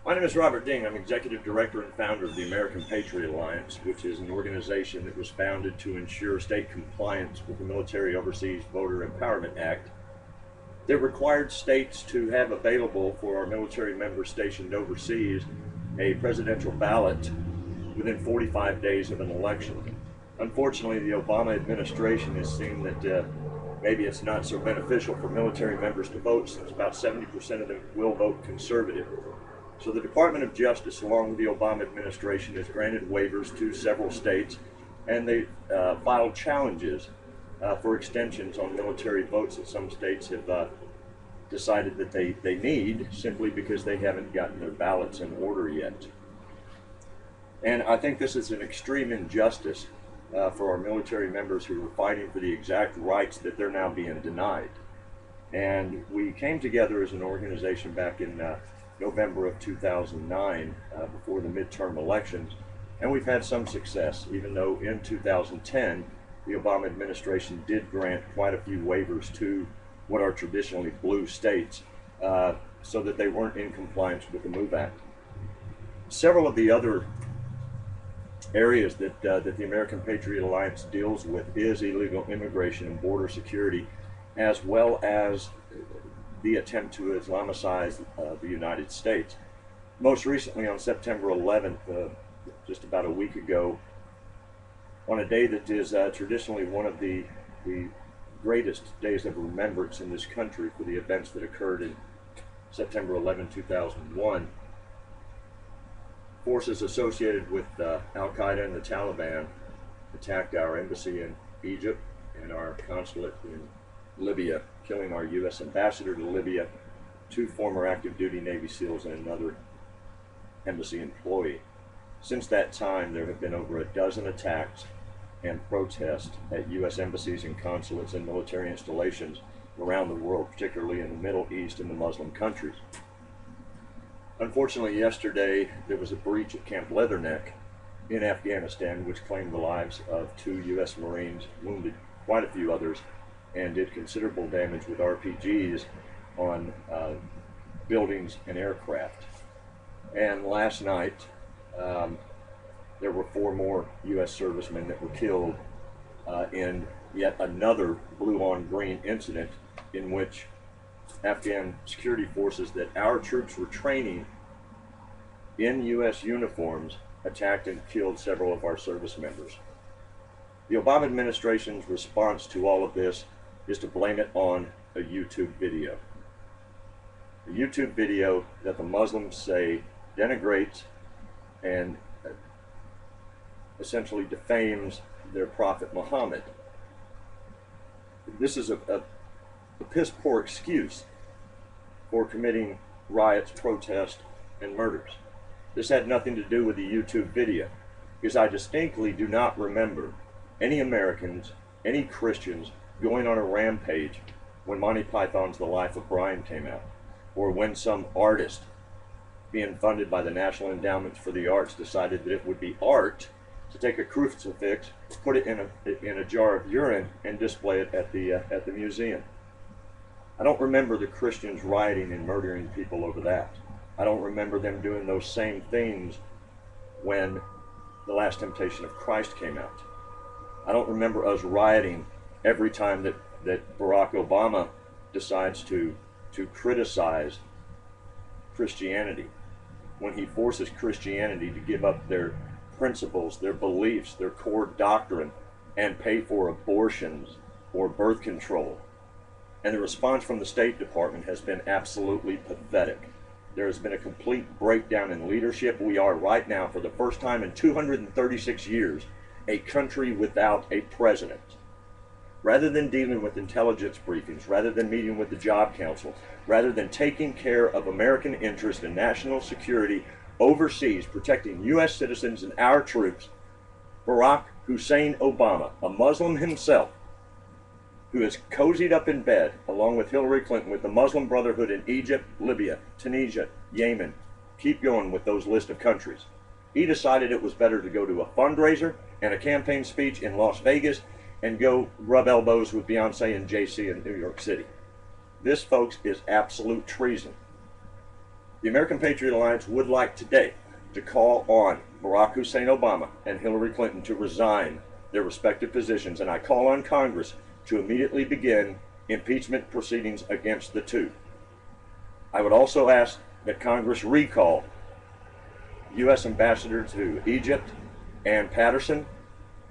My name is Robert Ding. I'm Executive Director and founder of the American Patriot Alliance, which is an organization that was founded to ensure state compliance with the Military Overseas Voter Empowerment Act that required states to have available for our military members stationed overseas a presidential ballot within 45 days of an election. Unfortunately, the Obama administration has seen that maybe it's not so beneficial for military members to vote, since about 70% of them will vote conservative. So the Department of Justice, along with the Obama administration, has granted waivers to several states, and they filed challenges for extensions on military votes that some states have decided that they need, simply because they haven't gotten their ballots in order yet. And I think this is an extreme injustice for our military members who are fighting for the exact rights that they're now being denied. And we came together as an organization back in November of 2009, before the midterm elections, and we've had some success, even though in 2010 the Obama administration did grant quite a few waivers to what are traditionally blue states, so that they weren't in compliance with the MOVE Act. Several of the other areas that the American Patriot Alliance deals with is illegal immigration and border security, as well as the attempt to Islamicize the United States. Most recently, on September 11th, just about a week ago, on a day that is traditionally one of the greatest days of remembrance in this country for the events that occurred in September 11, 2001, forces associated with Al-Qaeda and the Taliban attacked our embassy in Egypt and our consulate in Libya, killing our U.S. ambassador to Libya, 2 former active duty Navy SEALs, and another embassy employee. Since that time, there have been over a dozen attacks and protests at U.S. embassies and consulates and military installations around the world, particularly in the Middle East and the Muslim countries. Unfortunately, yesterday there was a breach at Camp Leatherneck in Afghanistan, which claimed the lives of 2 U.S. Marines, wounded quite a few others, and did considerable damage with RPGs on buildings and aircraft. And last night, there were 4 more U.S. servicemen that were killed in yet another blue-on-green incident, in which Afghan security forces that our troops were training in U.S. uniforms attacked and killed several of our service members. The Obama administration's response to all of this is to blame it on a YouTube video. A YouTube video that the Muslims say denigrates and essentially defames their prophet Muhammad. This is a piss poor excuse for committing riots, protests, and murders. This had nothing to do with the YouTube video, because I distinctly do not remember any Americans, any Christians, going on a rampage when Monty Python's The Life of Brian came out, or when some artist being funded by the National Endowments for the Arts decided that it would be art to take a crucifix, put it in a jar of urine, and display it at the museum. I don't remember the Christians rioting and murdering people over that. I don't remember them doing those same things when The Last Temptation of Christ came out. I don't remember us rioting every time that Barack Obama decides to criticize Christianity, when he forces Christianity to give up their principles, their beliefs, their core doctrine, and pay for abortions or birth control. And the response from the State Department has been absolutely pathetic. There has been a complete breakdown in leadership. We are right now, for the first time in 236 years, a country without a president. Rather than dealing with intelligence briefings, rather than meeting with the Job Council, rather than taking care of American interests and national security overseas, protecting U.S. citizens and our troops, Barack Hussein Obama, a Muslim himself, who is cozied up in bed, along with Hillary Clinton, with the Muslim Brotherhood in Egypt, Libya, Tunisia, Yemen, keep going with those list of countries. He decided it was better to go to a fundraiser and a campaign speech in Las Vegas and go rub elbows with Beyonce and Jay-Z in New York City. This, folks, is absolute treason. The American Patriot Alliance would like today to call on Barack Hussein Obama and Hillary Clinton to resign their respective positions, and I call on Congress to immediately begin impeachment proceedings against the two. I would also ask that Congress recall U.S. Ambassador to Egypt, Ann Patterson,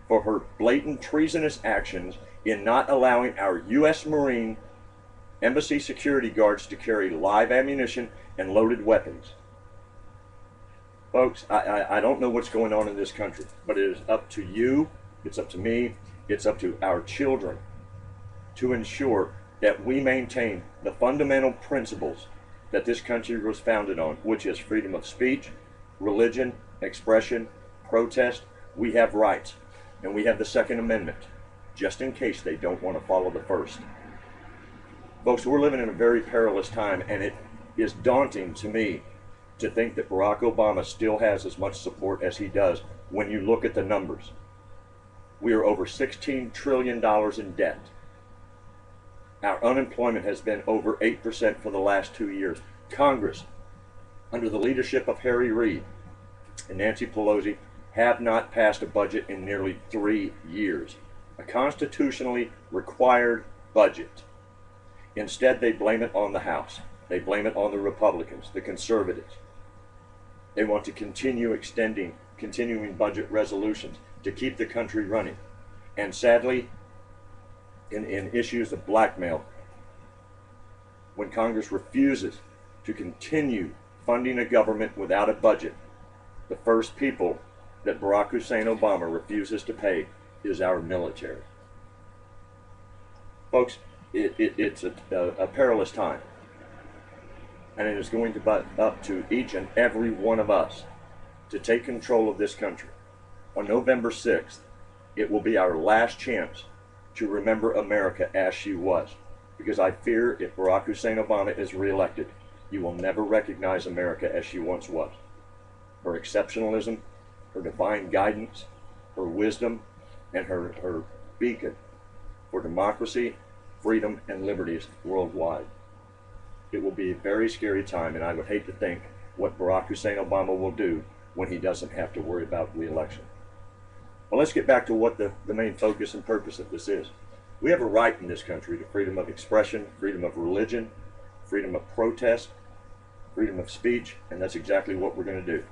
for her blatant treasonous actions in not allowing our U.S. Marine embassy security guards to carry live ammunition and loaded weapons. Folks, I don't know what's going on in this country, but it is up to you, it's up to me, it's up to our children to ensure that we maintain the fundamental principles that this country was founded on, which is freedom of speech, religion, expression, protest. We have rights, and we have the Second Amendment, just in case they don't want to follow the first. Folks, we're living in a very perilous time, and it is daunting to me to think that Barack Obama still has as much support as he does when you look at the numbers. We are over $16 trillion in debt. Our unemployment has been over 8% for the last 2 years. Congress, under the leadership of Harry Reid and Nancy Pelosi, have not passed a budget in nearly 3 years, a constitutionally required budget. Instead, they blame it on the House. They blame it on the Republicans, the conservatives. They want to continue continuing budget resolutions to keep the country running. And sadly, in issues of blackmail, when Congress refuses to continue funding a government without a budget, the first people that Barack Hussein Obama refuses to pay is our military. Folks, it's a perilous time, and it is going to be up to each and every one of us to take control of this country. On November 6th, it will be our last chance to remember America as she was, because I fear if Barack Hussein Obama is reelected, you will never recognize America as she once was. Her exceptionalism, her divine guidance, her wisdom, and her beacon for democracy, freedom, and liberties worldwide. It will be a very scary time, and I would hate to think what Barack Hussein Obama will do when he doesn't have to worry about re-election. Well, let's get back to what the main focus and purpose of this is. We have a right in this country to freedom of expression, freedom of religion, freedom of protest, freedom of speech, and that's exactly what we're going to do.